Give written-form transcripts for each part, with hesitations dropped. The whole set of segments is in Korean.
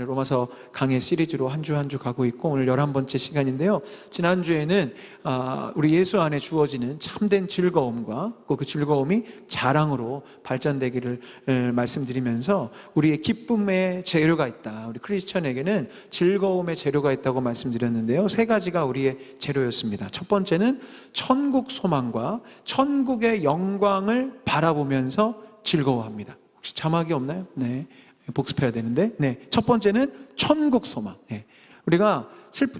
로마서 강의 시리즈로 한 주 한 주 가고 있고 오늘 11번째 시간인데요. 지난주에는 우리 예수 안에 주어지는 참된 즐거움과 그 즐거움이 자랑으로 발전되기를 말씀드리면서 우리의 기쁨의 재료가 있다, 우리 크리스천에게는 즐거움의 재료가 있다고 말씀드렸는데요. 세 가지가 우리의 재료였습니다. 첫 번째는 천국 소망과 천국의 영광을 바라보면서 즐거워합니다. 혹시 자막이 없나요? 네, 복습해야 되는데, 네, 첫 번째는 천국 소망. 네. 우리가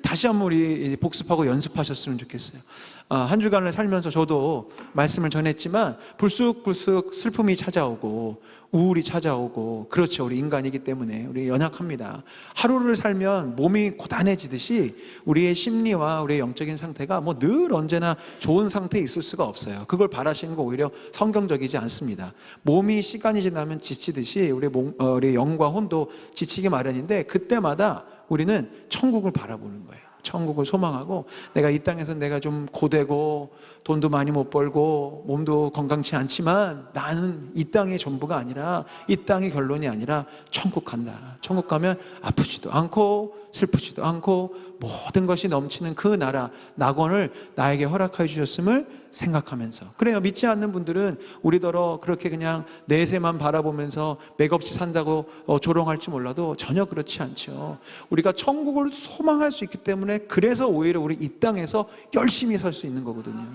다시 한번 우리 복습하고 연습하셨으면 좋겠어요. 한 주간을 살면서 저도 말씀을 전했지만 불쑥불쑥 슬픔이 찾아오고 우울이 찾아오고, 그렇죠. 우리 인간이기 때문에 우리 연약합니다. 하루를 살면 몸이 고단해지듯이 우리의 심리와 우리의 영적인 상태가 뭐 늘 언제나 좋은 상태에 있을 수가 없어요. 그걸 바라시는 거 오히려 성경적이지 않습니다. 몸이 시간이 지나면 지치듯이 우리의 영과 혼도 지치기 마련인데, 그때마다 우리는 천국을 바라보는 거예요. 천국을 소망하고, 내가 이 땅에서 내가 좀 고되고 돈도 많이 못 벌고 몸도 건강치 않지만 나는 이 땅이 전부가 아니라, 이 땅이 결론이 아니라 천국 간다. 천국 가면 아프지도 않고 슬프지도 않고 모든 것이 넘치는 그 나라, 낙원을 나에게 허락해 주셨음을 생각하면서. 그래요. 믿지 않는 분들은 우리더러 그렇게 그냥 내세만 바라보면서 맥없이 산다고 조롱할지 몰라도 전혀 그렇지 않죠. 우리가 천국을 소망할 수 있기 때문에, 그래서 오히려 우리 이 땅에서 열심히 살 수 있는 거거든요.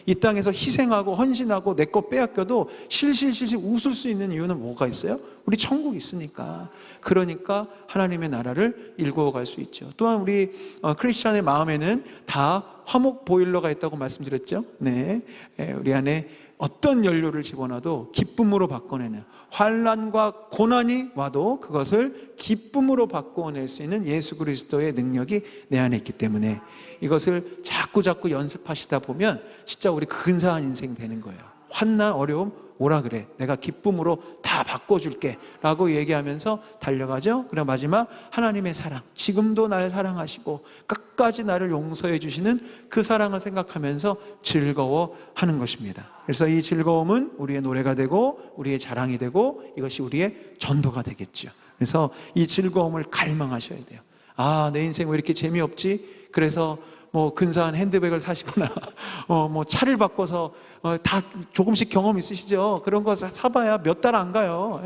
이 땅에서 희생하고 헌신하고 내 거 빼앗겨도 실실실실 웃을 수 있는 이유는 뭐가 있어요? 우리 천국이 있으니까. 그러니까 하나님의 나라를 일구어 갈 수 있죠. 또한 우리 크리스찬의 마음에는 다 화목 보일러가 있다고 말씀드렸죠. 네, 우리 안에 어떤 연료를 집어넣어도 기쁨으로 바꿔내는, 환난과 고난이 와도 그것을 기쁨으로 바꿔낼 수 있는 예수 그리스도의 능력이 내 안에 있기 때문에, 이것을 자꾸 연습하시다 보면 진짜 우리 근사한 인생 되는 거예요. 환난, 어려움 오라 그래, 내가 기쁨으로 다 바꿔줄게 라고 얘기하면서 달려가죠. 그리고 마지막 하나님의 사랑, 지금도 날 사랑하시고 끝까지 나를 용서해 주시는 그 사랑을 생각하면서 즐거워하는 것입니다. 그래서 이 즐거움은 우리의 노래가 되고 우리의 자랑이 되고 이것이 우리의 전도가 되겠죠. 그래서 이 즐거움을 갈망하셔야 돼요. 내 인생 왜 이렇게 재미없지? 그래서 뭐 근사한 핸드백을 사시거나 뭐 차를 바꿔서 다 조금씩 경험 있으시죠? 그런 거 사봐야 몇 달 안 가요.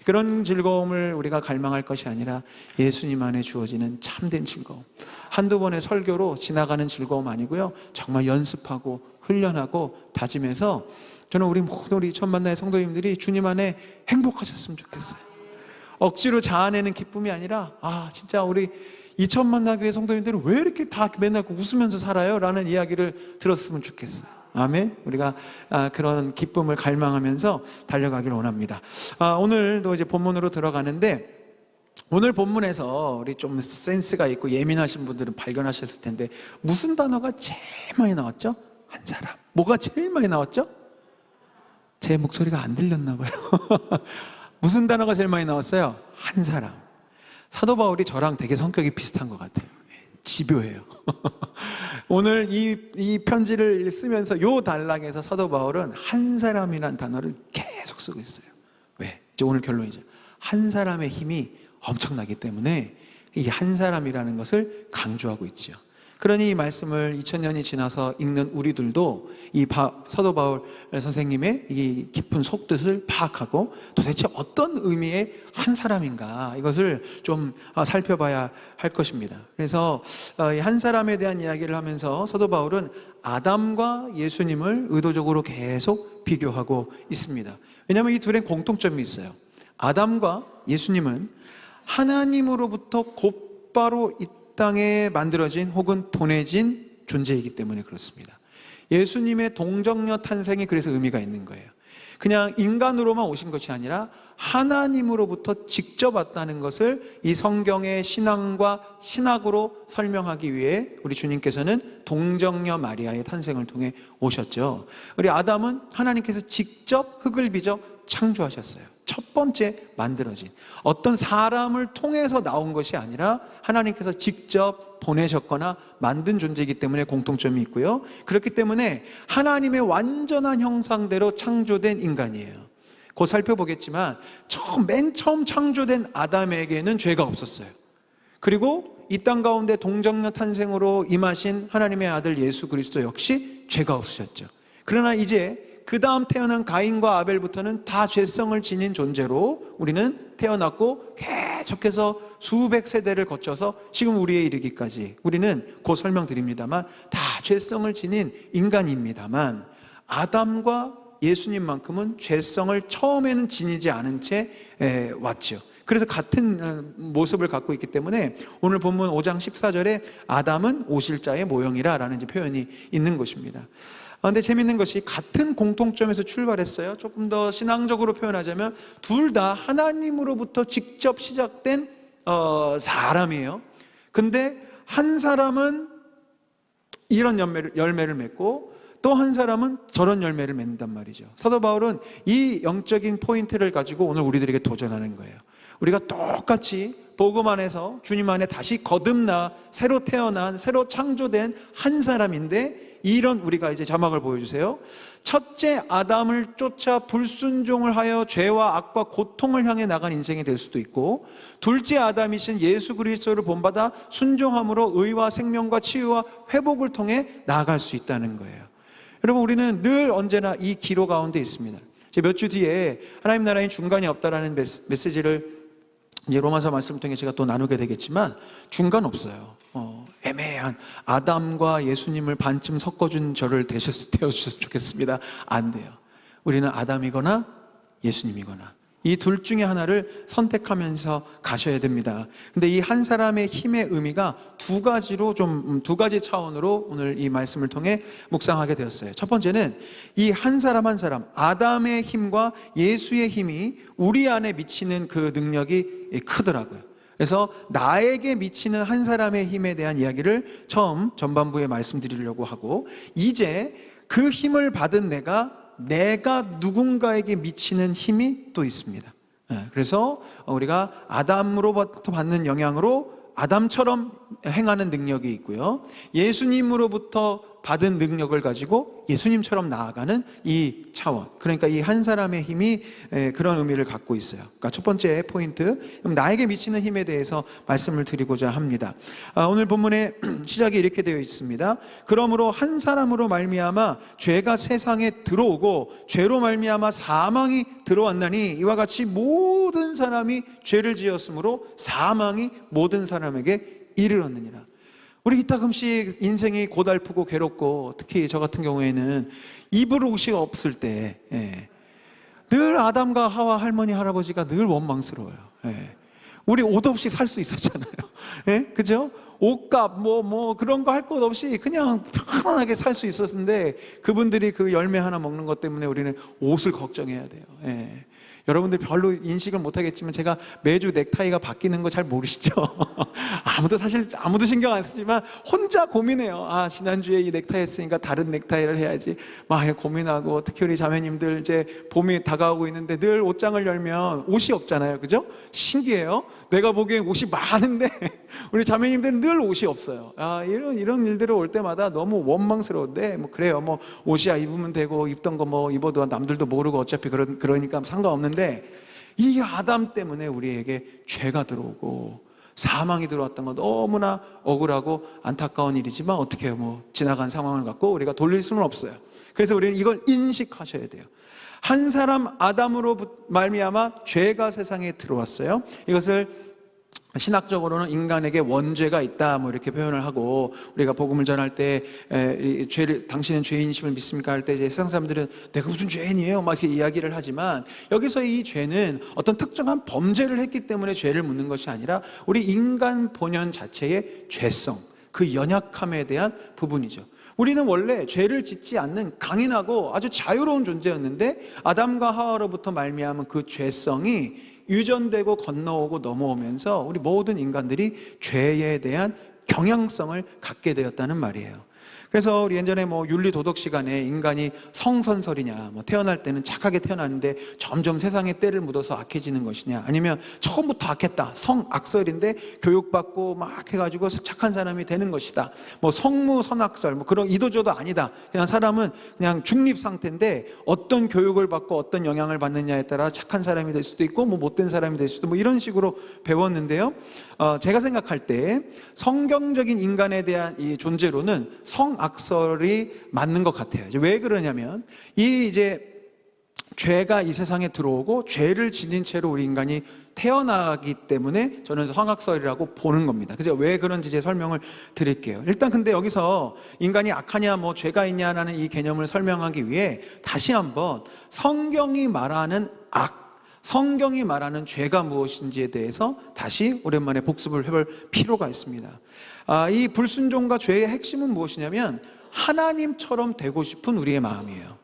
그런 즐거움을 우리가 갈망할 것이 아니라 예수님 안에 주어지는 참된 즐거움, 한두 번의 설교로 지나가는 즐거움 아니고요, 정말 연습하고 훈련하고 다짐해서 저는 우리 모든 우리 천만나의 성도님들이 주님 안에 행복하셨으면 좋겠어요. 억지로 자아내는 기쁨이 아니라, 진짜 우리 2000만나 교회 성도님들은 왜 이렇게 다 맨날 웃으면서 살아요? 라는 이야기를 들었으면 좋겠어요. 아멘. 우리가 그런 기쁨을 갈망하면서 달려가길 원합니다. 오늘도 이제 본문으로 들어가는데, 오늘 본문에서 우리 좀 센스가 있고 예민하신 분들은 발견하셨을 텐데, 무슨 단어가 제일 많이 나왔죠? 한 사람. 뭐가 제일 많이 나왔죠? 제 목소리가 안 들렸나 봐요. 무슨 단어가 제일 많이 나왔어요? 한 사람. 사도 바울이 저랑 되게 성격이 비슷한 것 같아요. 집요해요. 오늘 이 편지를 쓰면서 요 단락에서 사도 바울은 한 사람이란 단어를 계속 쓰고 있어요. 왜? 이제 오늘 결론이죠. 한 사람의 힘이 엄청나기 때문에 이 한 사람이라는 것을 강조하고 있죠. 그러니 이 말씀을 2000년이 지나서 읽는 우리들도 이 사도 바울 선생님의 이 깊은 속뜻을 파악하고 도대체 어떤 의미의 한 사람인가, 이것을 좀 살펴봐야 할 것입니다. 그래서 이 한 사람에 대한 이야기를 하면서 사도 바울은 아담과 예수님을 의도적으로 계속 비교하고 있습니다. 왜냐하면 이 둘의 공통점이 있어요. 아담과 예수님은 하나님으로부터 곧바로 이 땅에 만들어진 혹은 보내진 존재이기 때문에 그렇습니다. 예수님의 동정녀 탄생이 그래서 의미가 있는 거예요. 그냥 인간으로만 오신 것이 아니라 하나님으로부터 직접 왔다는 것을 이 성경의 신앙과 신학으로 설명하기 위해 우리 주님께서는 동정녀 마리아의 탄생을 통해 오셨죠. 우리 아담은 하나님께서 직접 흙을 빚어 창조하셨어요. 첫 번째 만들어진, 어떤 사람을 통해서 나온 것이 아니라 하나님께서 직접 보내셨거나 만든 존재이기 때문에 공통점이 있고요. 그렇기 때문에 하나님의 완전한 형상대로 창조된 인간이에요. 곧 살펴보겠지만 맨 처음 창조된 아담에게는 죄가 없었어요. 그리고 이 땅 가운데 동정녀 탄생으로 임하신 하나님의 아들 예수 그리스도 역시 죄가 없으셨죠. 그러나 이제 그 다음 태어난 가인과 아벨부터는 다 죄성을 지닌 존재로 우리는 태어났고 계속해서 수백 세대를 거쳐서 지금 우리에 이르기까지, 우리는 곧 설명드립니다만 다 죄성을 지닌 인간입니다만, 아담과 예수님만큼은 죄성을 처음에는 지니지 않은 채 왔죠. 그래서 같은 모습을 갖고 있기 때문에 오늘 본문 5장 14절에 아담은 오실자의 모형이라 라는 표현이 있는 것입니다. 그런데 재밌는 것이 같은 공통점에서 출발했어요. 조금 더 신앙적으로 표현하자면 둘 다 하나님으로부터 직접 시작된 사람이에요. 근데 한 사람은 이런 열매를 맺고 또 한 사람은 저런 열매를 맺는단 말이죠. 사도 바울은 이 영적인 포인트를 가지고 오늘 우리들에게 도전하는 거예요. 우리가 똑같이 복음 안에서 주님 안에 다시 거듭나 새로 태어난, 새로 창조된 한 사람인데, 이런, 우리가 이제 자막을 보여주세요. 첫째 아담을 쫓아 불순종을 하여 죄와 악과 고통을 향해 나간 인생이 될 수도 있고, 둘째 아담이신 예수 그리스도를 본받아 순종함으로 의와 생명과 치유와 회복을 통해 나아갈 수 있다는 거예요. 여러분, 우리는 늘 언제나 이 기로 가운데 있습니다. 몇 주 뒤에 하나님 나라엔 중간이 없다라는 메시지를 이제 로마서 말씀을 통해 제가 또 나누게 되겠지만, 중간 없어요. 애매한 아담과 예수님을 반쯤 섞어준 저를 되어주셨으면 좋겠습니다. 안 돼요. 우리는 아담이거나 예수님이거나 이 둘 중에 하나를 선택하면서 가셔야 됩니다. 근데 이 한 사람의 힘의 의미가 두 가지 차원으로 오늘 이 말씀을 통해 묵상하게 되었어요. 첫 번째는 이 한 사람 한 사람, 아담의 힘과 예수의 힘이 우리 안에 미치는 그 능력이 크더라고요. 그래서 나에게 미치는 한 사람의 힘에 대한 이야기를 처음 전반부에 말씀드리려고 하고, 이제 그 힘을 받은 내가 누군가에게 미치는 힘이 또 있습니다. 그래서 우리가 아담으로부터 받는 영향으로 아담처럼 행하는 능력이 있고요, 예수님으로부터 받은 능력을 가지고 예수님처럼 나아가는 이 차원, 그러니까 이 한 사람의 힘이 그런 의미를 갖고 있어요. 그러니까 첫 번째 포인트, 나에게 미치는 힘에 대해서 말씀을 드리고자 합니다. 오늘 본문의 시작이 이렇게 되어 있습니다. 그러므로 한 사람으로 말미암아 죄가 세상에 들어오고 죄로 말미암아 사망이 들어왔나니, 이와 같이 모든 사람이 죄를 지었으므로 사망이 모든 사람에게 이르렀느니라. 우리 이따금씩 인생이 고달프고 괴롭고, 특히 저 같은 경우에는 입을 옷이 없을 때 늘 아담과 하와 할머니 할아버지가 늘 원망스러워요. 우리 옷 없이 살 수 있었잖아요. 그죠? 옷값 뭐 그런 거 할 것 없이 그냥 편안하게 살 수 있었는데, 그분들이 그 열매 하나 먹는 것 때문에 우리는 옷을 걱정해야 돼요. 여러분들 별로 인식을 못하겠지만 제가 매주 넥타이가 바뀌는 거 잘 모르시죠? 아무도 신경 안 쓰지만 혼자 고민해요. 지난주에 이 넥타이 했으니까 다른 넥타이를 해야지 막 고민하고, 특히 우리 자매님들 이제 봄이 다가오고 있는데 늘 옷장을 열면 옷이 없잖아요. 그죠? 신기해요. 내가 보기엔 옷이 많은데 우리 자매님들은 늘 옷이 없어요. 이런 일들이 올 때마다 너무 원망스러운데, 그래요. 옷이야 입으면 되고, 입던 거 입어도 남들도 모르고 어차피 그러니까 상관없는데, 이 아담 때문에 우리에게 죄가 들어오고 사망이 들어왔던 건 너무나 억울하고 안타까운 일이지만, 어떻게 해요? 지나간 상황을 갖고 우리가 돌릴 수는 없어요. 그래서 우리는 이걸 인식하셔야 돼요. 한 사람 아담으로 말미암아 죄가 세상에 들어왔어요. 이것을 신학적으로는 인간에게 원죄가 있다 이렇게 표현을 하고, 우리가 복음을 전할 때 당신은 죄인이심을 믿습니까 할 때 이제 세상 사람들은 내가 무슨 죄인이에요 막 이렇게 이야기를 하지만, 여기서 이 죄는 어떤 특정한 범죄를 했기 때문에 죄를 묻는 것이 아니라 우리 인간 본연 자체의 죄성, 그 연약함에 대한 부분이죠. 우리는 원래 죄를 짓지 않는 강인하고 아주 자유로운 존재였는데, 아담과 하와로부터 말미암은 그 죄성이 유전되고 건너오고 넘어오면서 우리 모든 인간들이 죄에 대한 경향성을 갖게 되었다는 말이에요. 그래서 우리 예전에 윤리 도덕 시간에 인간이 성선설이냐, 태어날 때는 착하게 태어났는데 점점 세상에 때를 묻어서 악해지는 것이냐, 아니면 처음부터 악했다, 성악설인데 교육받고 막 해가지고 착한 사람이 되는 것이다, 성무선악설, 그런 이도저도 아니다. 그냥 사람은 그냥 중립 상태인데 어떤 교육을 받고 어떤 영향을 받느냐에 따라 착한 사람이 될 수도 있고 못된 사람이 될 수도, 이런 식으로 배웠는데요. 제가 생각할 때 성경적인 인간에 대한 이 존재로는 성악설이 맞는 것 같아요. 왜 그러냐면 이제 죄가 이 세상에 들어오고 죄를 지닌 채로 우리 인간이 태어나기 때문에 저는 성악설이라고 보는 겁니다. 그래서 왜 그런지 제 설명을 드릴게요. 일단 근데 여기서 인간이 악하냐 죄가 있냐라는 이 개념을 설명하기 위해 다시 한번 성경이 말하는 성경이 말하는 죄가 무엇인지에 대해서 다시 오랜만에 복습을 해볼 필요가 있습니다. 이 불순종과 죄의 핵심은 무엇이냐면 하나님처럼 되고 싶은 우리의 마음이에요.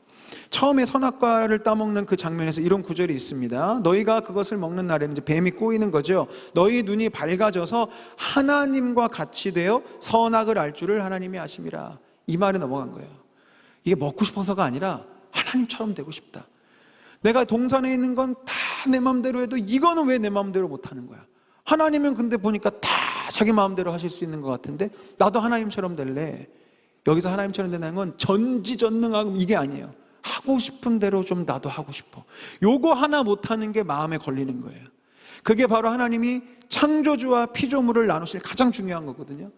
처음에 선악과를 따먹는 그 장면에서 이런 구절이 있습니다. 너희가 그것을 먹는 날에는 이제 뱀이 꼬이는 거죠. 너희 눈이 밝아져서 하나님과 같이 되어 선악을 알 줄을 하나님이 아심이라. 이 말에 넘어간 거예요. 이게 먹고 싶어서가 아니라 하나님처럼 되고 싶다. 내가 동산에 있는 건 다 내 마음대로 해도 이거는 왜 내 마음대로 못하는 거야? 하나님은 근데 보니까 다 자기 마음대로 하실 수 있는 것 같은데 나도 하나님처럼 될래. 여기서 하나님처럼 된다는 건 전지전능하고 이게 아니에요. 하고 싶은 대로 좀 나도 하고 싶어. 요거 하나 못하는 게 마음에 걸리는 거예요. 그게 바로 하나님이 창조주와 피조물을 나누실 가장 중요한 거거든요.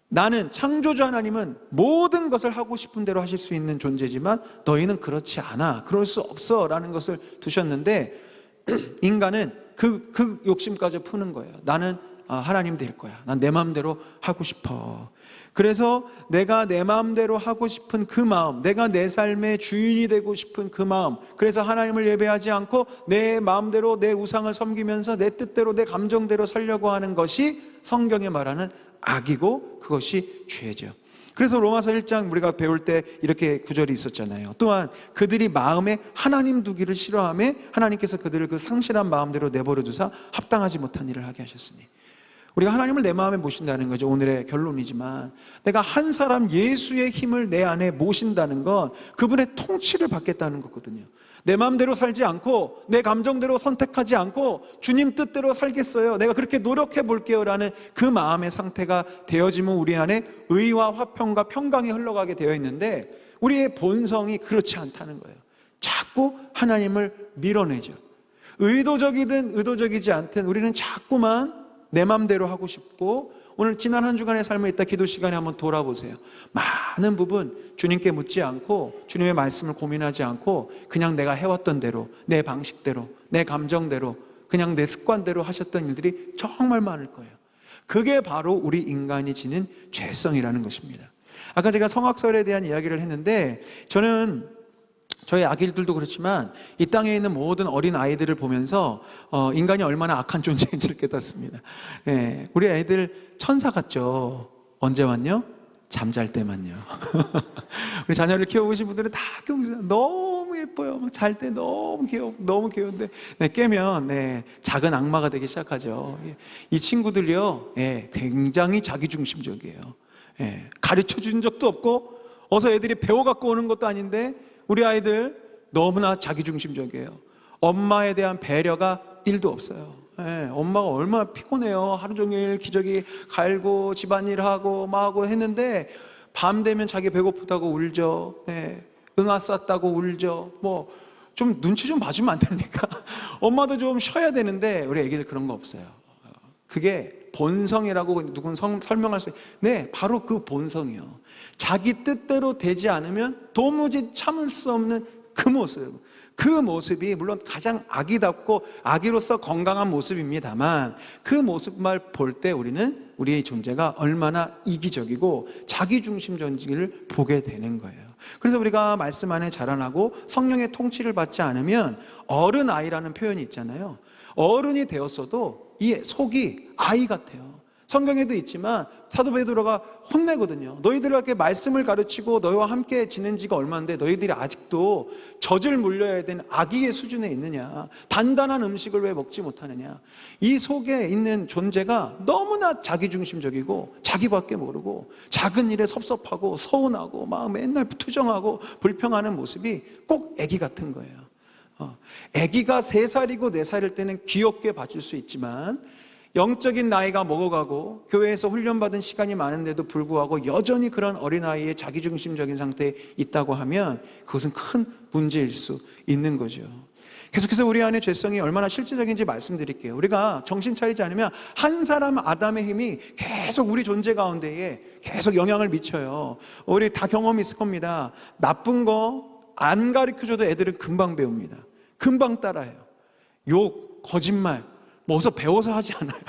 나는 창조주 하나님은 모든 것을 하고 싶은 대로 하실 수 있는 존재지만 너희는 그렇지 않아, 그럴 수 없어 라는 것을 두셨는데 인간은 그 욕심까지 푸는 거예요. 나는 하나님 될 거야. 난 내 마음대로 하고 싶어. 그래서 내가 내 마음대로 하고 싶은 그 마음, 내가 내 삶의 주인이 되고 싶은 그 마음, 그래서 하나님을 예배하지 않고 내 마음대로 내 우상을 섬기면서 내 뜻대로 내 감정대로 살려고 하는 것이 성경에 말하는 악이고 그것이 죄죠. 그래서 로마서 1장 우리가 배울 때 이렇게 구절이 있었잖아요. 또한 그들이 마음에 하나님 두기를 싫어하며 하나님께서 그들을 그 상실한 마음대로 내버려 두사 합당하지 못한 일을 하게 하셨으니. 우리가 하나님을 내 마음에 모신다는 거죠. 오늘의 결론이지만 내가 한 사람 예수의 힘을 내 안에 모신다는 건 그분의 통치를 받겠다는 거거든요. 내 마음대로 살지 않고 내 감정대로 선택하지 않고 주님 뜻대로 살겠어요, 내가 그렇게 노력해 볼게요 라는 그 마음의 상태가 되어지면 우리 안에 의와 화평과 평강이 흘러가게 되어 있는데 우리의 본성이 그렇지 않다는 거예요. 자꾸 하나님을 밀어내죠. 의도적이든 의도적이지 않든 우리는 자꾸만 내 맘대로 하고 싶고, 오늘 지난 한 주간의 삶을 이따 기도 시간에 한번 돌아보세요. 많은 부분 주님께 묻지 않고 주님의 말씀을 고민하지 않고 그냥 내가 해왔던 대로, 내 방식대로, 내 감정대로, 그냥 내 습관대로 하셨던 일들이 정말 많을 거예요. 그게 바로 우리 인간이 지닌 죄성이라는 것입니다. 아까 제가 성악설에 대한 이야기를 했는데 저는 저희 아기들도 그렇지만 이 땅에 있는 모든 어린 아이들을 보면서 인간이 얼마나 악한 존재인지를 깨닫습니다. 네, 우리 아이들 천사 같죠? 언제 왔냐? 잠잘 때만요. 우리 자녀를 키워보신 분들은 다 키워보세요. 너무 예뻐요. 잘 때 너무 귀여운데 깨면 작은 악마가 되기 시작하죠. 이 친구들이요, 굉장히 자기중심적이에요. 가르쳐 준 적도 없고 어서 애들이 배워갖고 오는 것도 아닌데 우리 아이들 너무나 자기중심적이에요. 엄마에 대한 배려가 1도 없어요. 엄마가 얼마나 피곤해요. 하루 종일 기저귀 갈고 집안일하고 하고 했는데 밤 되면 자기 배고프다고 울죠. 응아 쌌다고 울죠. 좀 눈치 좀 봐주면 안 됩니까? 엄마도 좀 쉬어야 되는데 우리 애기들 그런 거 없어요. 그게 본성이라고 누군 설명할 수 있어요. 네, 바로 그 본성이요. 자기 뜻대로 되지 않으면 도무지 참을 수 없는 그 모습, 그 모습이 물론 가장 아기답고 아기로서 건강한 모습입니다만 그 모습만 볼 때 우리는 우리의 존재가 얼마나 이기적이고 자기중심적인지를 보게 되는 거예요. 그래서 우리가 말씀 안에 자라나고 성령의 통치를 받지 않으면 어른아이라는 표현이 있잖아요. 어른이 되었어도 이 속이 아이 같아요. 성경에도 있지만 사도 베드로가 혼내거든요. 너희들에게 말씀을 가르치고 너희와 함께 지낸 지가 얼마인데 너희들이 아직도 젖을 물려야 되는 아기의 수준에 있느냐, 단단한 음식을 왜 먹지 못하느냐. 이 속에 있는 존재가 너무나 자기중심적이고 자기밖에 모르고 작은 일에 섭섭하고 서운하고 막 맨날 투정하고 불평하는 모습이 꼭 아기 같은 거예요. 아기가 3살이고 4살일 때는 귀엽게 봐줄 수 있지만 영적인 나이가 먹어가고 교회에서 훈련받은 시간이 많은데도 불구하고 여전히 그런 어린아이의 자기중심적인 상태에 있다고 하면 그것은 큰 문제일 수 있는 거죠. 계속해서 우리 안에 죄성이 얼마나 실제적인지 말씀드릴게요. 우리가 정신 차리지 않으면 한 사람 아담의 힘이 계속 우리 존재 가운데에 계속 영향을 미쳐요. 우리 다 경험이 있을 겁니다. 나쁜 거 안 가르쳐줘도 애들은 금방 배웁니다. 금방 따라해요. 욕, 거짓말 뭐 어서 배워서 하지 않아요.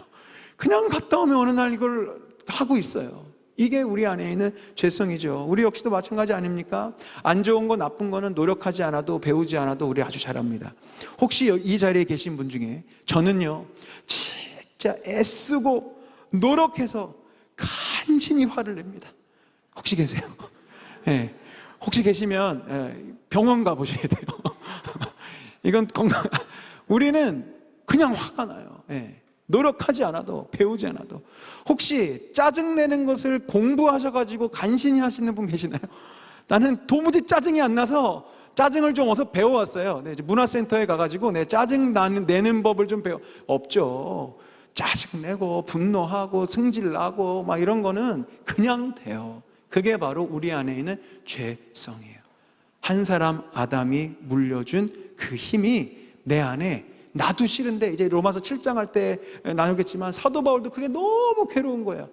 그냥 갔다 오면 어느 날 이걸 하고 있어요. 이게 우리 안에 있는 죄성이죠. 우리 역시도 마찬가지 아닙니까? 안 좋은 거 나쁜 거는 노력하지 않아도 배우지 않아도 우리 아주 잘합니다. 혹시 이 자리에 계신 분 중에 저는요 진짜 애쓰고 노력해서 간신히 화를 냅니다. 혹시 계세요? 네. 혹시 계시면 병원 가보셔야 돼요. 이건 건강. 우리는 그냥 화가 나요. 노력하지 않아도 배우지 않아도. 혹시 짜증내는 것을 공부하셔가지고 간신히 하시는 분 계시나요? 나는 도무지 짜증이 안 나서 짜증을 좀 어서 배워왔어요. 이제 문화센터에 가가지고 짜증 내는 법을 좀 없죠. 짜증내고 분노하고 승질나고 막 이런 거는 그냥 돼요. 그게 바로 우리 안에 있는 죄성이에요. 한 사람 아담이 물려준 그 힘이 내 안에, 나도 싫은데 이제 로마서 7장 할 때 나누겠지만 사도 바울도 그게 너무 괴로운 거예요.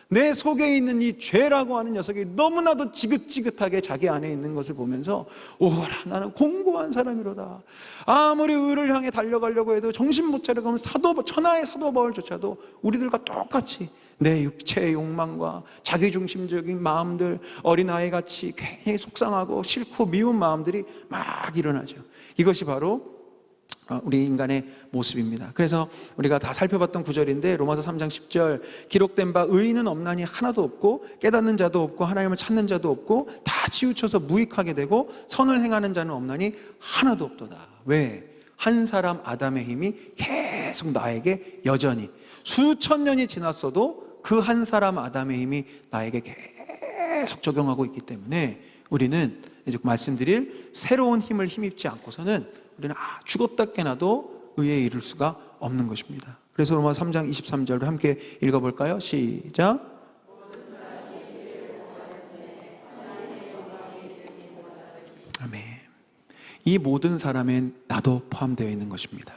내 속에 있는 이 죄라고 하는 녀석이 너무나도 지긋지긋하게 자기 안에 있는 것을 보면서 오라 나는 공고한 사람이로다. 아무리 의를 향해 달려가려고 해도 정신 못 차려가면 천하의 사도 바울조차도 우리들과 똑같이 내 육체의 욕망과 자기중심적인 마음들, 어린아이같이 괜히 속상하고 싫고 미운 마음들이 막 일어나죠. 이것이 바로 우리 인간의 모습입니다. 그래서 우리가 다 살펴봤던 구절인데 로마서 3장 10절 기록된 바 의인은 없나니 하나도 없고 깨닫는 자도 없고 하나님을 찾는 자도 없고 다 치우쳐서 무익하게 되고 선을 행하는 자는 없나니 하나도 없도다. 왜? 한 사람 아담의 힘이 계속 나에게 여전히 수천 년이 지났어도 그 한 사람 아담의 힘이 나에게 계속 적용하고 있기 때문에 우리는 이제 말씀드릴 새로운 힘을 힘입지 않고서는 우리는 죽었다 깨나도 의에 이를 수가 없는 것입니다. 그래서 로마서 3장 23절로 함께 읽어볼까요? 시작. 아멘. 이 모든 사람엔 나도 포함되어 있는 것입니다.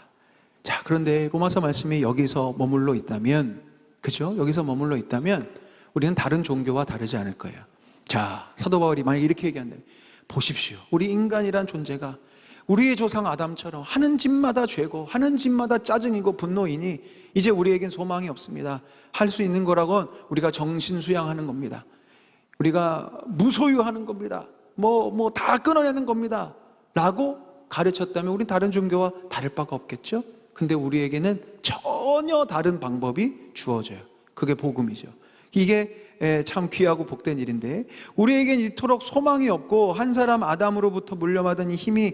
자, 그런데 로마서 말씀이 여기서 머물러 있다면, 그죠? 여기서 머물러 있다면 우리는 다른 종교와 다르지 않을 거예요. 자, 사도 바울이 만약 이렇게 얘기한다면, 보십시오. 우리 인간이란 존재가 우리의 조상 아담처럼 하는 짓마다 죄고 하는 짓마다 짜증이고 분노이니 이제 우리에겐 소망이 없습니다. 할 수 있는 거라곤 우리가 정신수양하는 겁니다. 우리가 무소유하는 겁니다. 뭐 다 끊어내는 겁니다. 라고 가르쳤다면 우린 다른 종교와 다를 바가 없겠죠? 근데 우리에게는 전혀 다른 방법이 주어져요. 그게 복음이죠. 이게 참 귀하고 복된 일인데 우리에겐 이토록 소망이 없고 한 사람 아담으로부터 물려받은 이 힘이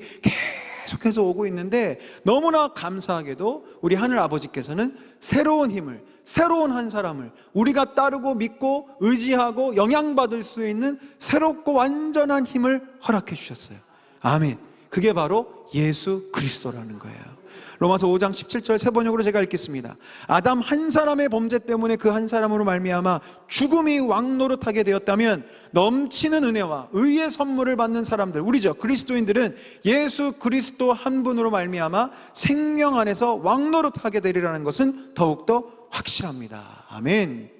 계속해서 오고 있는데 너무나 감사하게도 우리 하늘 아버지께서는 새로운 힘을, 새로운 한 사람을 우리가 따르고 믿고 의지하고 영향받을 수 있는 새롭고 완전한 힘을 허락해 주셨어요. 아멘. 그게 바로 예수 그리스도라는 거예요. 로마서 5장 17절 세 번역으로 제가 읽겠습니다. 아담 한 사람의 범죄 때문에 그 한 사람으로 말미암아 죽음이 왕노릇하게 되었다면 넘치는 은혜와 의의 선물을 받는 사람들, 우리죠, 그리스도인들은 예수 그리스도 한 분으로 말미암아 생명 안에서 왕노릇하게 되리라는 것은 더욱더 확실합니다. 아멘.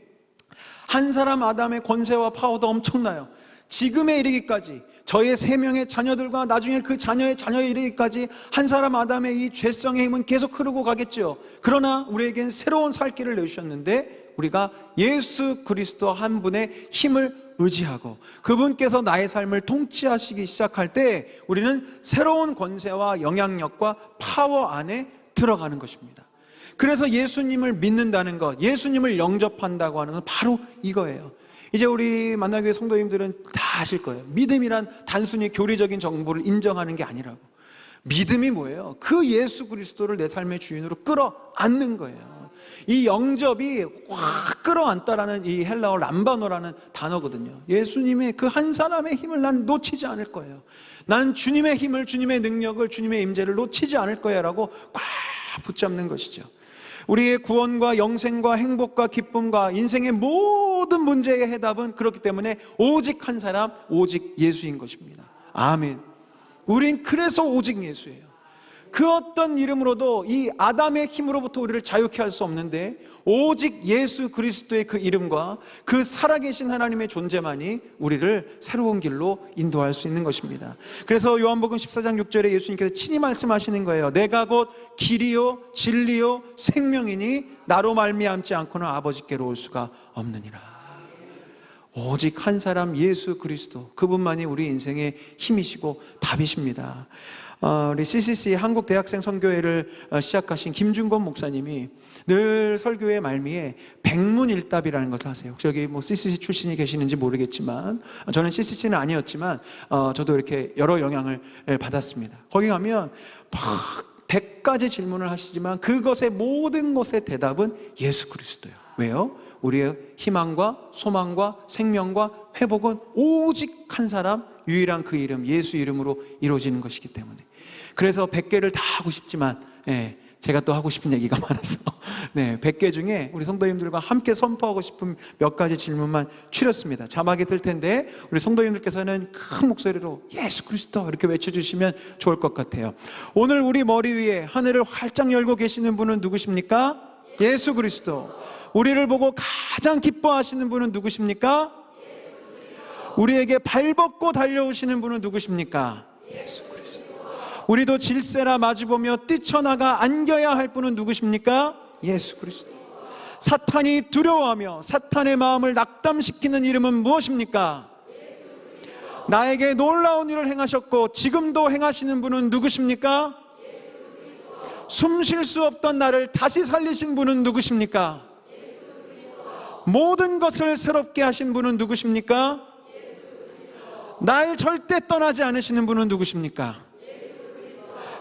한 사람 아담의 권세와 파워도 엄청나요. 지금에 이르기까지 저의 3명의 자녀들과 나중에 그 자녀의 자녀에 이르기까지 한 사람 아담의 이 죄성의 힘은 계속 흐르고 가겠죠. 그러나 우리에겐 새로운 살 길을 내주셨는데 우리가 예수 그리스도 한 분의 힘을 의지하고 그분께서 나의 삶을 통치하시기 시작할 때 우리는 새로운 권세와 영향력과 파워 안에 들어가는 것입니다. 그래서 예수님을 믿는다는 것, 예수님을 영접한다고 하는 건 바로 이거예요. 이제 우리 만나교회 성도님들은 다 아실 거예요. 믿음이란 단순히 교리적인 정보를 인정하는 게 아니라고. 믿음이 뭐예요? 그 예수 그리스도를 내 삶의 주인으로 끌어안는 거예요. 이 영접이 확 끌어안다라는 이 헬라어 람바노라는 단어거든요. 예수님의 그 한 사람의 힘을 난 놓치지 않을 거예요. 난 주님의 힘을, 주님의 능력을, 주님의 임재를 놓치지 않을 거야 라고 꽉 붙잡는 것이죠. 우리의 구원과 영생과 행복과 기쁨과 인생의 모든 문제의 해답은 그렇기 때문에 오직 한 사람, 오직 예수인 것입니다. 아멘. 우린 그래서 오직 예수예요. 그 어떤 이름으로도 이 아담의 힘으로부터 우리를 자유케 할 수 없는데 오직 예수 그리스도의 그 이름과 그 살아계신 하나님의 존재만이 우리를 새로운 길로 인도할 수 있는 것입니다. 그래서 요한복음 14장 6절에 예수님께서 친히 말씀하시는 거예요. 내가 곧 길이요 진리요 생명이니 나로 말미암지 않고는 아버지께로 올 수가 없느니라. 오직 한 사람 예수 그리스도, 그분만이 우리 인생의 힘이시고 답이십니다. 우리 CCC 한국대학생 선교회를 시작하신 김준건 목사님이 늘 설교의 말미에 백문일답이라는 것을 하세요. 저기 뭐 CCC 출신이 계시는지 모르겠지만, 저는 CCC는 아니었지만 저도 이렇게 여러 영향을 받았습니다. 거기 가면 막 100가지 질문을 하시지만 그것의 모든 것의 대답은 예수 그리스도예요. 왜요? 우리의 희망과 소망과 생명과 회복은 오직 한 사람, 유일한 그 이름, 예수 이름으로 이루어지는 것이기 때문에. 그래서 100개를 다 하고 싶지만 제가 또 하고 싶은 얘기가 많아서 100개 중에 우리 성도님들과 함께 선포하고 싶은 몇 가지 질문만 추렸습니다. 자막에 뜰 텐데 우리 성도님들께서는 큰 목소리로 예수 그리스도 이렇게 외쳐주시면 좋을 것 같아요. 오늘 우리 머리 위에 하늘을 활짝 열고 계시는 분은 누구십니까? 예수 그리스도. 우리를 보고 가장 기뻐하시는 분은 누구십니까? 우리에게 발벗고 달려오시는 분은 누구십니까? 예수 그리스도. 우리도 질세라 마주보며 뛰쳐나가 안겨야 할 분은 누구십니까? 예수 그리스도. 사탄이 두려워하며 사탄의 마음을 낙담시키는 이름은 무엇입니까? 나에게 놀라운 일을 행하셨고 지금도 행하시는 분은 누구십니까? 숨 쉴 수 없던 나를 다시 살리신 분은 누구십니까? 모든 것을 새롭게 하신 분은 누구십니까? 날 절대 떠나지 않으시는 분은 누구십니까?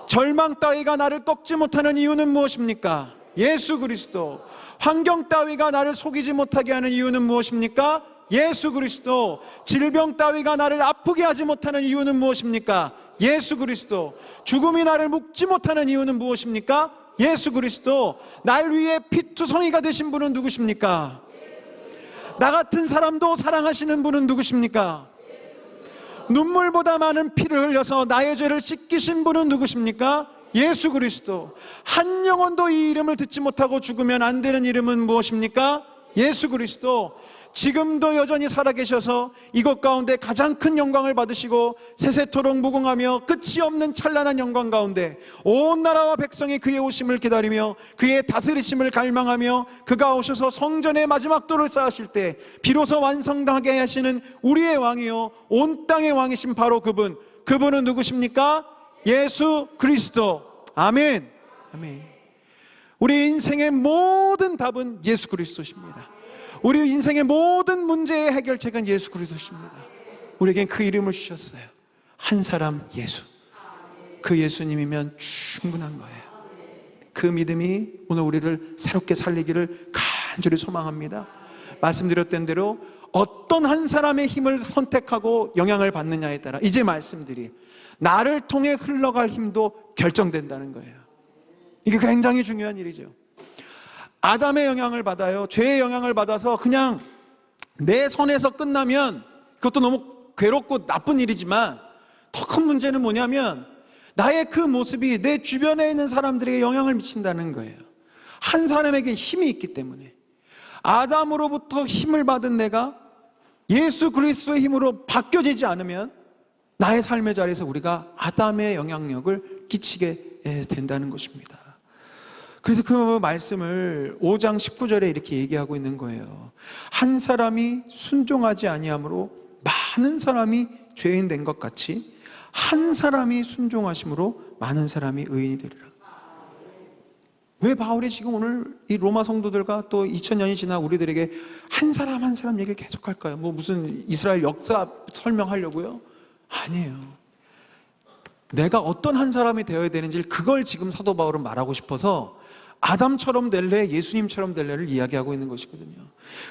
절망 따위가 나를 꺾지 못하는 이유는 무엇입니까? 예수 그리스도. 환경 따위가 나를 속이지 못하게 하는 이유는 무엇입니까? 예수 그리스도. 질병 따위가 나를 아프게 하지 못하는 이유는 무엇입니까? 예수 그리스도. 죽음이 나를 묶지 못하는 이유는 무엇입니까? 예수 그리스도. 날 위해 피투성이가 되신 분은 누구십니까? 나 같은 사람도 사랑하시는 분은 누구십니까? 눈물보다 많은 피를 흘려서 나의 죄를 씻기신 분은 누구십니까? 예수 그리스도. 한 영혼도 이 이름을 듣지 못하고 죽으면 안 되는 이름은 무엇입니까? 예수 그리스도. 지금도 여전히 살아계셔서 이것 가운데 가장 큰 영광을 받으시고 세세토록 무궁하며 끝이 없는 찬란한 영광 가운데 온 나라와 백성이 그의 오심을 기다리며 그의 다스리심을 갈망하며 그가 오셔서 성전의 마지막 돌을 쌓으실 때 비로소 완성하게 하시는 우리의 왕이요 온 땅의 왕이신 바로 그분은 누구십니까? 예수 그리스도. 아멘. 아멘. 우리 인생의 모든 답은 예수 그리스도십니다. 우리 인생의 모든 문제의 해결책은 예수 그리스도십니다. 우리에겐 그 이름을 주셨어요. 한 사람 예수. 그 예수님이면 충분한 거예요. 그 믿음이 오늘 우리를 새롭게 살리기를 간절히 소망합니다. 말씀드렸던 대로 어떤 한 사람의 힘을 선택하고 영향을 받느냐에 따라 이제 말씀드린 나를 통해 흘러갈 힘도 결정된다는 거예요. 이게 굉장히 중요한 일이죠. 아담의 영향을 받아요. 죄의 영향을 받아서 그냥 내 손에서 끝나면 그것도 너무 괴롭고 나쁜 일이지만 더 큰 문제는 뭐냐면 나의 그 모습이 내 주변에 있는 사람들에게 영향을 미친다는 거예요. 한 사람에게 힘이 있기 때문에. 아담으로부터 힘을 받은 내가 예수 그리스도의 힘으로 바뀌어지지 않으면 나의 삶의 자리에서 우리가 아담의 영향력을 끼치게 된다는 것입니다. 그래서 그 말씀을 5장 19절에 이렇게 얘기하고 있는 거예요. 한 사람이 순종하지 아니함으로 많은 사람이 죄인 된 것 같이 한 사람이 순종하심으로 많은 사람이 의인이 되리라. 왜 바울이 지금 오늘 이 로마 성도들과 또 2000년이 지나 우리들에게 한 사람 한 사람 얘기를 계속할까요? 뭐 무슨 이스라엘 역사 설명하려고요? 아니에요. 내가 어떤 한 사람이 되어야 되는지 그걸 지금 사도 바울은 말하고 싶어서 아담처럼 될래, 예수님처럼 될래를 이야기하고 있는 것이거든요.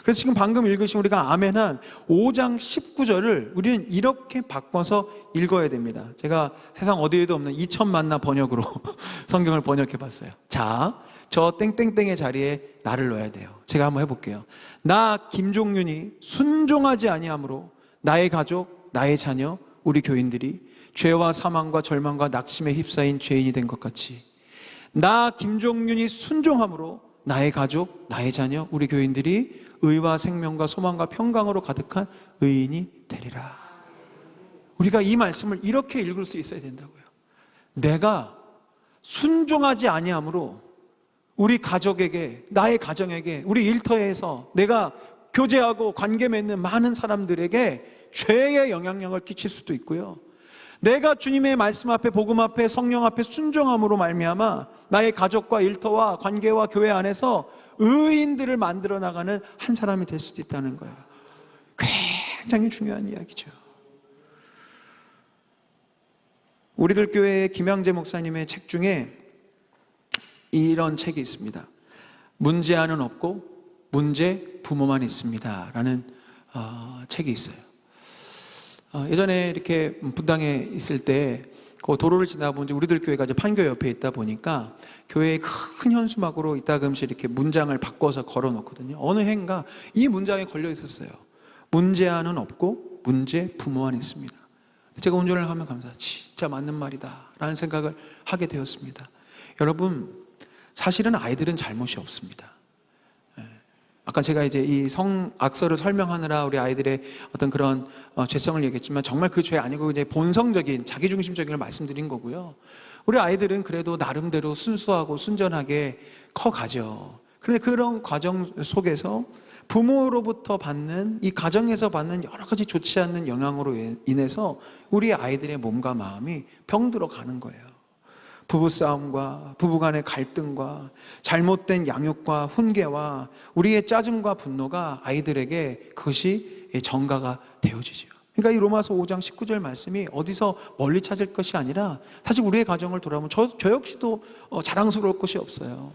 그래서 지금 방금 읽으신 우리가 아멘한 5장 19절을 우리는 이렇게 바꿔서 읽어야 됩니다. 제가 세상 어디에도 없는 2000만나 번역으로 성경을 번역해 봤어요. 자, 저 땡땡땡의 자리에 나를 넣어야 돼요. 제가 한번 해볼게요. 나 김종윤이 순종하지 아니함으로 나의 가족, 나의 자녀, 우리 교인들이 죄와 사망과 절망과 낙심에 휩싸인 죄인이 된 것 같이 나 김종윤이 순종함으로 나의 가족, 나의 자녀, 우리 교인들이 의와 생명과 소망과 평강으로 가득한 의인이 되리라. 우리가 이 말씀을 이렇게 읽을 수 있어야 된다고요. 내가 순종하지 아니함으로 우리 가족에게, 나의 가정에게, 우리 일터에서 내가 교제하고 관계 맺는 많은 사람들에게 죄의 영향력을 끼칠 수도 있고요. 내가 주님의 말씀 앞에, 복음 앞에, 성령 앞에 순종함으로 말미암아 나의 가족과 일터와 관계와 교회 안에서 의인들을 만들어 나가는 한 사람이 될 수도 있다는 거예요. 굉장히 중요한 이야기죠. 우리들 교회의 김양재 목사님의 책 중에 이런 책이 있습니다. 문제아는 없고 문제 부모만 있습니다 라는 책이 있어요. 예전에 이렇게 분당에 있을 때 그 도로를 지나다 보니 우리들 교회가 이제 판교 옆에 있다 보니까 교회에 큰 현수막으로 이따금씩 이렇게 문장을 바꿔서 걸어 놓거든요. 어느 해인가 이 문장이 걸려 있었어요. 문제아는 없고 문제 부모만 있습니다. 제가 운전을 하면 감사하지, 진짜 맞는 말이다 라는 생각을 하게 되었습니다. 여러분, 사실은 아이들은 잘못이 없습니다. 아까 제가 이제 이 성악설을 설명하느라 우리 아이들의 어떤 그런 죄성을 얘기했지만 정말 그 죄 아니고 이제 본성적인 자기중심적인 걸 말씀드린 거고요. 우리 아이들은 그래도 나름대로 순수하고 순전하게 커가죠. 그런데 그런 과정 속에서 부모로부터 받는, 이 가정에서 받는 여러 가지 좋지 않는 영향으로 인해서 우리 아이들의 몸과 마음이 병들어 가는 거예요. 부부싸움과 부부간의 갈등과 잘못된 양육과 훈계와 우리의 짜증과 분노가 아이들에게 그것이 전가가 되어지죠. 그러니까 이 로마서 5장 19절 말씀이 어디서 멀리 찾을 것이 아니라 사실 우리의 가정을 돌아보면 저 역시도 자랑스러울 것이 없어요.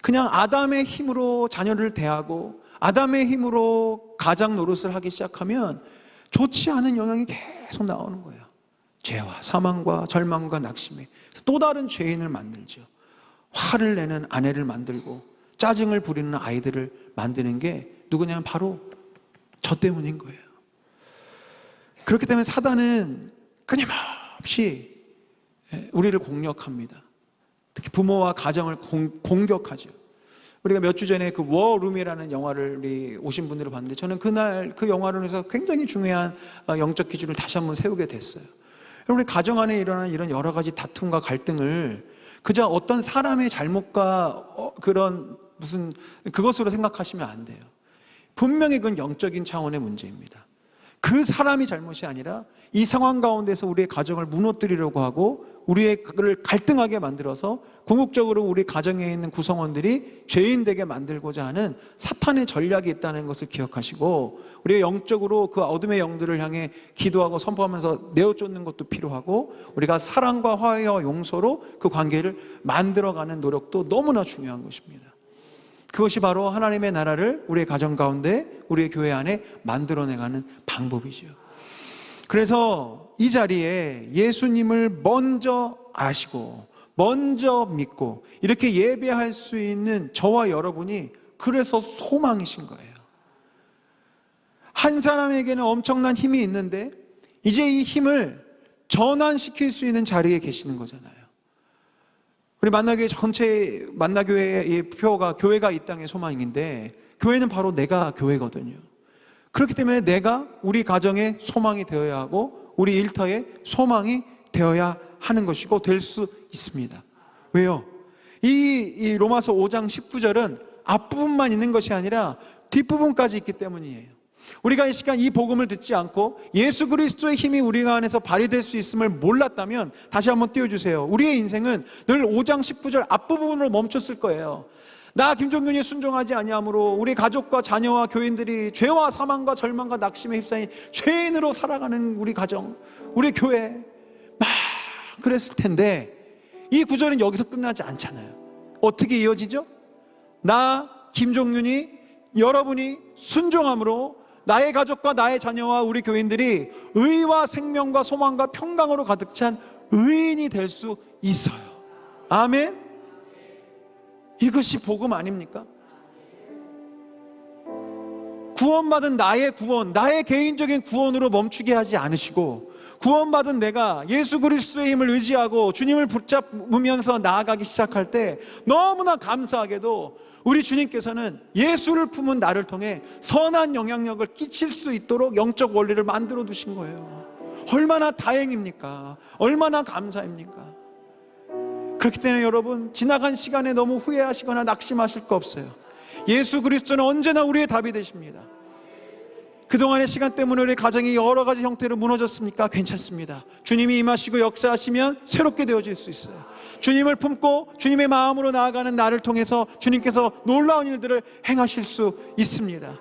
그냥 아담의 힘으로 자녀를 대하고 아담의 힘으로 가장 노릇을 하기 시작하면 좋지 않은 영향이 계속 나오는 거예요. 죄와 사망과 절망과 낙심에 또 다른 죄인을 만들죠. 화를 내는 아내를 만들고 짜증을 부리는 아이들을 만드는 게 누구냐면 바로 저 때문인 거예요. 그렇기 때문에 사단은 끊임없이 우리를 공격합니다. 특히 부모와 가정을 공격하죠. 우리가 몇 주 전에 그 워룸이라는 영화를 우리 오신 분들을 봤는데 저는 그날 그 영화를 통해서 굉장히 중요한 영적 기준을 다시 한번 세우게 됐어요. 우리 가정 안에 일어나는 이런 여러 가지 다툼과 갈등을 그저 어떤 사람의 잘못과 그런 무슨 그것으로 생각하시면 안 돼요. 분명히 그건 영적인 차원의 문제입니다. 그 사람이 잘못이 아니라 이 상황 가운데서 우리의 가정을 무너뜨리려고 하고 우리를 갈등하게 만들어서 궁극적으로 우리 가정에 있는 구성원들이 죄인 되게 만들고자 하는 사탄의 전략이 있다는 것을 기억하시고 우리가 영적으로 그 어둠의 영들을 향해 기도하고 선포하면서 내어쫓는 것도 필요하고 우리가 사랑과 화해와 용서로 그 관계를 만들어가는 노력도 너무나 중요한 것입니다. 그것이 바로 하나님의 나라를 우리의 가정 가운데 우리의 교회 안에 만들어내가는 방법이죠. 그래서 이 자리에 예수님을 먼저 아시고 먼저 믿고 이렇게 예배할 수 있는 저와 여러분이 그래서 소망이신 거예요. 한 사람에게는 엄청난 힘이 있는데 이제 이 힘을 전환시킬 수 있는 자리에 계시는 거잖아요. 우리 만나교회 전체 만나교회의 표가 교회가 이 땅의 소망인데 교회는 바로 내가 교회거든요. 그렇기 때문에 내가 우리 가정의 소망이 되어야 하고 우리 일터의 소망이 되어야 하는 것이고 될 수 있습니다. 왜요? 이 로마서 5장 19절은 앞부분만 있는 것이 아니라 뒷부분까지 있기 때문이에요. 우리가 이 시간 이 복음을 듣지 않고 예수 그리스도의 힘이 우리가 안에서 발휘될 수 있음을 몰랐다면 다시 한번 띄워주세요. 우리의 인생은 늘 5장 19절 앞부분으로 멈췄을 거예요. 나 김종균이 순종하지 아니함으로 우리 가족과 자녀와 교인들이 죄와 사망과 절망과 낙심에 휩싸인 죄인으로 살아가는 우리 가정, 우리 교회 막 그랬을 텐데 이 구절은 여기서 끝나지 않잖아요. 어떻게 이어지죠? 나 김종균이 여러분이 순종함으로 나의 가족과 나의 자녀와 우리 교인들이 의와 생명과 소망과 평강으로 가득 찬 의인이 될 수 있어요. 아멘. 이것이 복음 아닙니까? 구원받은 나의 구원, 나의 개인적인 구원으로 멈추게 하지 않으시고 구원받은 내가 예수 그리스도의 힘을 의지하고 주님을 붙잡으면서 나아가기 시작할 때 너무나 감사하게도 우리 주님께서는 예수를 품은 나를 통해 선한 영향력을 끼칠 수 있도록 영적 원리를 만들어 두신 거예요. 얼마나 다행입니까? 얼마나 감사입니까? 그렇기 때문에 여러분, 지나간 시간에 너무 후회하시거나 낙심하실 거 없어요. 예수 그리스도는 언제나 우리의 답이 되십니다. 그동안의 시간 때문에 우리 가정이 여러 가지 형태로 무너졌습니까? 괜찮습니다. 주님이 임하시고 역사하시면 새롭게 되어질 수 있어요. 주님을 품고 주님의 마음으로 나아가는 나를 통해서 주님께서 놀라운 일들을 행하실 수 있습니다.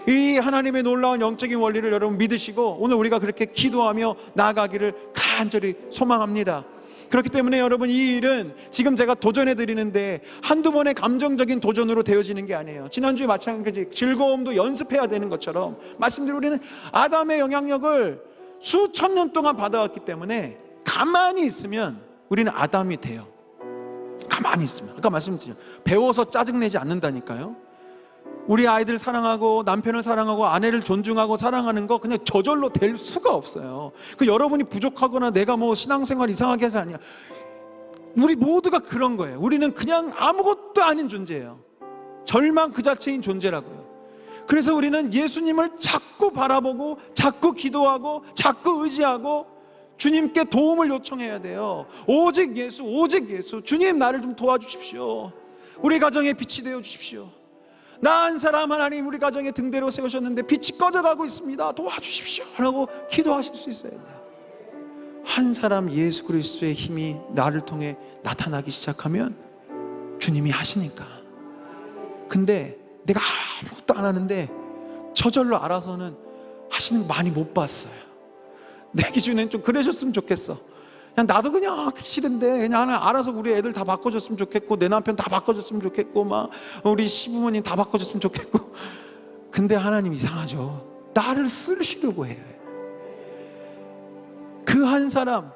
이 하나님의 놀라운 영적인 원리를 여러분 믿으시고 오늘 우리가 그렇게 기도하며 나아가기를 간절히 소망합니다. 그렇기 때문에 여러분, 이 일은 지금 제가 도전해 드리는데 한두 번의 감정적인 도전으로 되어지는 게 아니에요. 지난주에 마찬가지 즐거움도 연습해야 되는 것처럼 말씀드린 우리는 아담의 영향력을 수천 년 동안 받아왔기 때문에 가만히 있으면 우리는 아담이 돼요. 가만히 있으면. 아까 말씀드렸죠. 배워서 짜증내지 않는다니까요. 우리 아이들 사랑하고 남편을 사랑하고 아내를 존중하고 사랑하는 거 그냥 저절로 될 수가 없어요. 그 여러분이 부족하거나 내가 뭐 신앙생활 이상하게 해서 아니야. 우리 모두가 그런 거예요. 우리는 그냥 아무것도 아닌 존재예요. 절망 그 자체인 존재라고요. 그래서 우리는 예수님을 자꾸 바라보고 자꾸 기도하고 자꾸 의지하고 주님께 도움을 요청해야 돼요. 오직 예수, 오직 예수. 주님, 나를 좀 도와주십시오. 우리 가정에 빛이 되어 주십시오. 나 한 사람 하나님 우리 가정에 등대로 세우셨는데 빛이 꺼져가고 있습니다. 도와주십시오 라고 기도하실 수 있어야 돼요. 한 사람 예수 그리스도의 힘이 나를 통해 나타나기 시작하면 주님이 하시니까. 근데 내가 아무것도 안 하는데 저절로 알아서는 하시는 거 많이 못 봤어요. 내 기준엔 좀 그러셨으면 좋겠어. 그냥 나도 그냥 하기 싫은데 그냥 하나 알아서 우리 애들 다 바꿔줬으면 좋겠고 내 남편 다 바꿔줬으면 좋겠고 막 우리 시부모님 다 바꿔줬으면 좋겠고. 근데 하나님 이상하죠. 나를 쓰시려고 해요. 그 한 사람,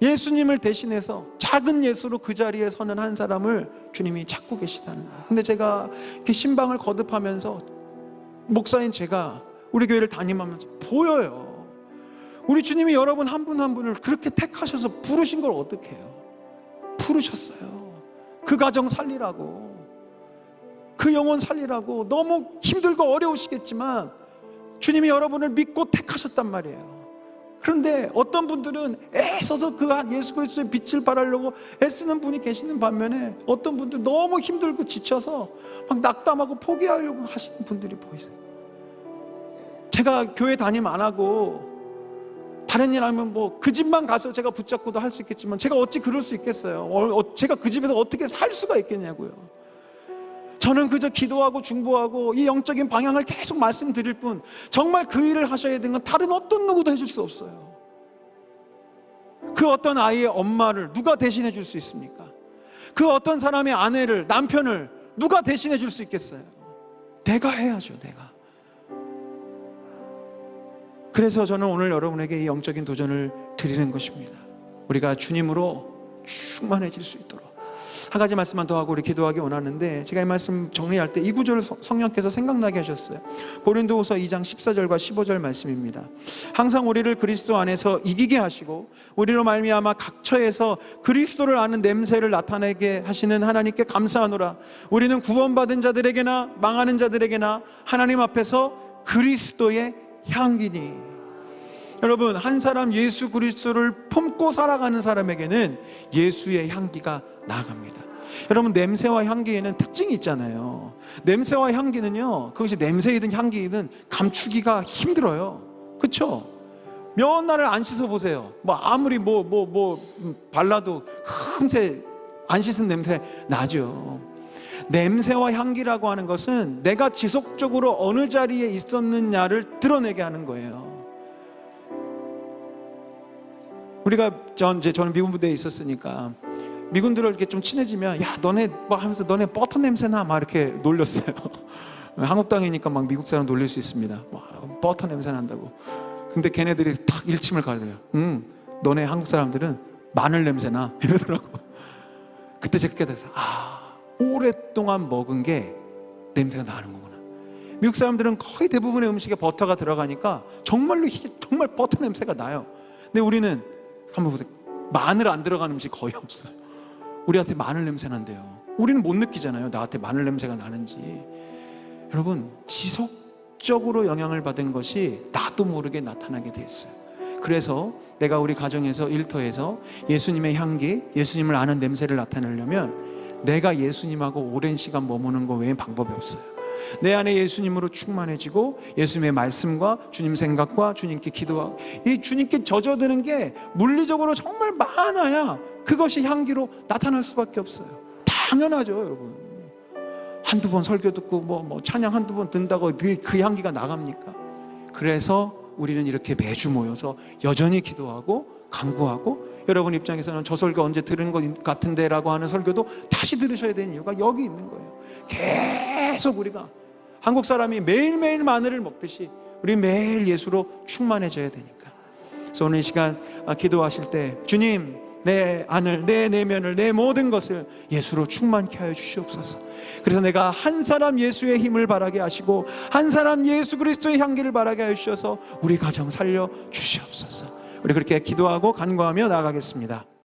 예수님을 대신해서 작은 예수로 그 자리에 서는 한 사람을 주님이 찾고 계시다는 거예요. 근데 제가 이렇게 신방을 거듭하면서 목사인 제가 우리 교회를 다니면서 보여요. 우리 주님이 여러분 한 분 한 분을 그렇게 택하셔서 부르신 걸 어떻게 해요? 부르셨어요. 그 가정 살리라고, 그 영혼 살리라고. 너무 힘들고 어려우시겠지만 주님이 여러분을 믿고 택하셨단 말이에요. 그런데 어떤 분들은 애써서 그 예수 그리스도의 빛을 발하려고 애쓰는 분이 계시는 반면에 어떤 분들 너무 힘들고 지쳐서 막 낙담하고 포기하려고 하시는 분들이 보이세요. 제가 교회 담임 안 하고 다른 일 하면 뭐 그 집만 가서 제가 붙잡고도 할 수 있겠지만 제가 어찌 그럴 수 있겠어요? 제가 그 집에서 어떻게 살 수가 있겠냐고요. 저는 그저 기도하고 중보하고 이 영적인 방향을 계속 말씀드릴 뿐 정말 그 일을 하셔야 되는 건 다른 어떤 누구도 해줄 수 없어요. 그 어떤 아이의 엄마를 누가 대신해 줄 수 있습니까? 그 어떤 사람의 아내를, 남편을 누가 대신해 줄 수 있겠어요? 내가 해야죠. 내가. 그래서 저는 오늘 여러분에게 이 영적인 도전을 드리는 것입니다. 우리가 주님으로 충만해질 수 있도록 한 가지 말씀만 더 하고 우리 기도하기 원하는데, 제가 이 말씀 정리할 때 이 구절을 성령께서 생각나게 하셨어요. 고린도후서 2장 14절과 15절 말씀입니다. 항상 우리를 그리스도 안에서 이기게 하시고 우리로 말미암아 각 처에서 그리스도를 아는 냄새를 나타내게 하시는 하나님께 감사하노라. 우리는 구원받은 자들에게나 망하는 자들에게나 하나님 앞에서 그리스도의 향기니. 여러분, 한 사람 예수 그리스도를 품고 살아가는 사람에게는 예수의 향기가 나아갑니다. 여러분, 냄새와 향기에는 특징이 있잖아요. 냄새와 향기는요, 그것이 냄새이든 향기이든 감추기가 힘들어요. 그렇죠? 몇 날을 안 씻어 보세요. 뭐 아무리 발라도 금세 안 씻은 냄새 나죠. 냄새와 향기라고 하는 것은 내가 지속적으로 어느 자리에 있었느냐를 드러내게 하는 거예요. 저는 미군 부대에 있었으니까 미군들을 이렇게 좀 친해지면, 야, 너네 뭐 하면서 너네 버터 냄새나 막 이렇게 놀렸어요. 한국 땅이니까 막 미국 사람 놀릴 수 있습니다. 버터 냄새 난다고. 근데 걔네들이 딱 일침을 가려요. 너네 한국 사람들은 마늘 냄새나 이러더라고. 그때 제가 깨달았어요. 오랫동안 먹은 게 냄새가 나는 거구나. 미국 사람들은 거의 대부분의 음식에 버터가 들어가니까 정말 버터 냄새가 나요. 근데 우리는 한번 보세요. 마늘 안 들어간 음식 거의 없어요. 우리한테 마늘 냄새 난대요. 우리는 못 느끼잖아요, 나한테 마늘 냄새가 나는지. 여러분, 지속적으로 영향을 받은 것이 나도 모르게 나타나게 돼 있어요. 그래서 내가 우리 가정에서, 일터에서 예수님의 향기, 예수님을 아는 냄새를 나타내려면 내가 예수님하고 오랜 시간 머무는 것 외엔 방법이 없어요. 내 안에 예수님으로 충만해지고 예수님의 말씀과 주님 생각과 주님께 기도하고, 이 주님께 젖어드는 게 물리적으로 정말 많아야 그것이 향기로 나타날 수밖에 없어요. 당연하죠, 여러분. 한두 번 설교 듣고 찬양 한두 번 듣는다고 그 향기가 나갑니까? 그래서 우리는 이렇게 매주 모여서 여전히 기도하고 간구하고, 여러분 입장에서는 저 설교 언제 들은 것 같은데 라고 하는 설교도 다시 들으셔야 되는 이유가 여기 있는 거예요. 계속 우리가 한국 사람이 매일매일 마늘을 먹듯이 우리 매일 예수로 충만해져야 되니까. 그래서 오늘 이 시간 기도하실 때, 주님, 내 안을, 내 내면을, 내 모든 것을 예수로 충만케 하여 주시옵소서. 그래서 내가 한 사람 예수의 힘을 바라게 하시고 한 사람 예수 그리스도의 향기를 바라게 하여 주셔서 우리 가정 살려 주시옵소서. 우리 그렇게 기도하고 간구하며 나아가겠습니다.